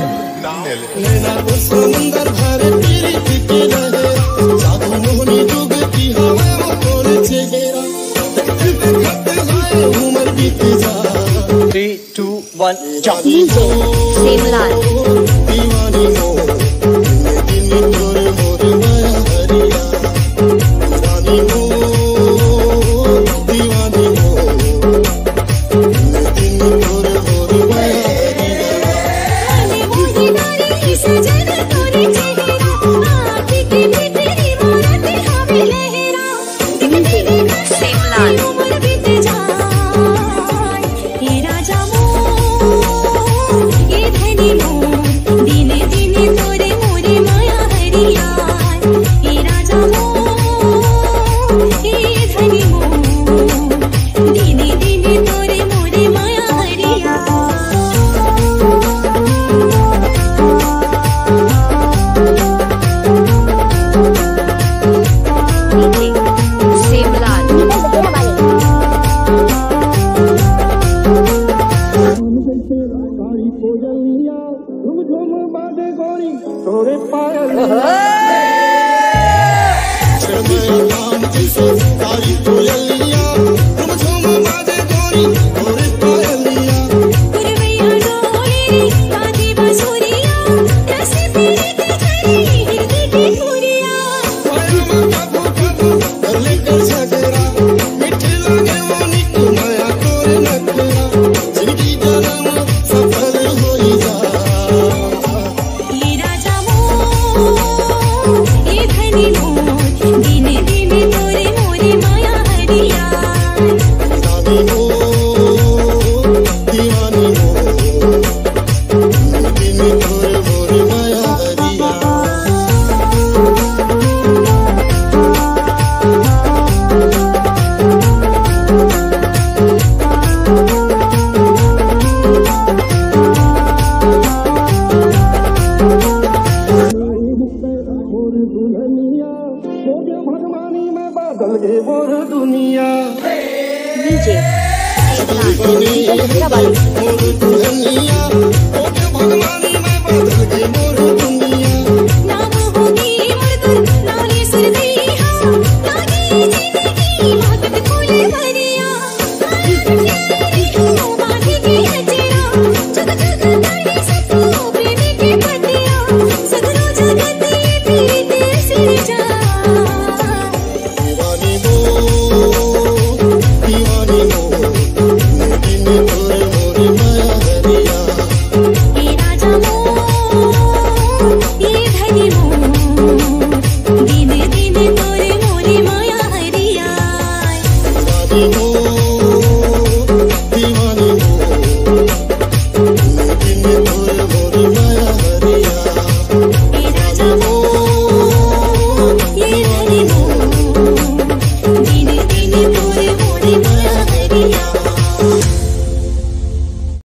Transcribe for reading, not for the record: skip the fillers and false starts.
नैना को समुंदर भरे पीरित के रहे जादू मोहनी जुग की हवा वो तोर चेहरा देखते जाए उम्र बीत जा 3, 2, 1 jump सिमलाल दीवानी हो दिन तोर मोर माया हरिया दीवानी हो दीवानी हो दिन तोर मोर माया सजन तोरे चेहरा आँखी की भीतरी मोरते हमें लहरा सिमलाल उम्र बीत जाए ये राजा मोर ये धनी मोर दिने दिने तोरे मोरे माया हरिया ये राजा मोर ये धनी मोर दिने दिने तोरे मोरे माया हरिया तोरे पायल तारी कोयलिया तुम झूम बाजे गोरी तोरे पायलिया पुरवैया डोले बाजे बसुरिया रस तेरे के झरी हिरदी की फुरिया पायमा कबू कबू कर ले कर झगड़ा मिठी लगे वो निक माया तोरे नखरा जिंदगी जन्म सफल होई जा ये राजा मोर ये धनी मोर दिने दिने तोरे मोरे माया हरिया दीवानी हो दीवानी हो दिन तोरे मोर माया हरिया भगवानी में बादल गे मोर दुनिया डीजे मोर दुनिया भगवानी में बादल गे मोर दुनिया नाम होगी मुर्दुर लाली सुरदैया लागी जिंदगी महकत फूले भरिया बाधी की हजरा जग जग तारे सतो प्रेमी की पतिया सगरो जगत ये पीते सिर जा दीवानी हो दीवानी हो दिन तोरे मोर माया हरिया ये राजा मोर ये धनी मोर दिने दिने तोरे मोरे माया हरिया दीवानी हो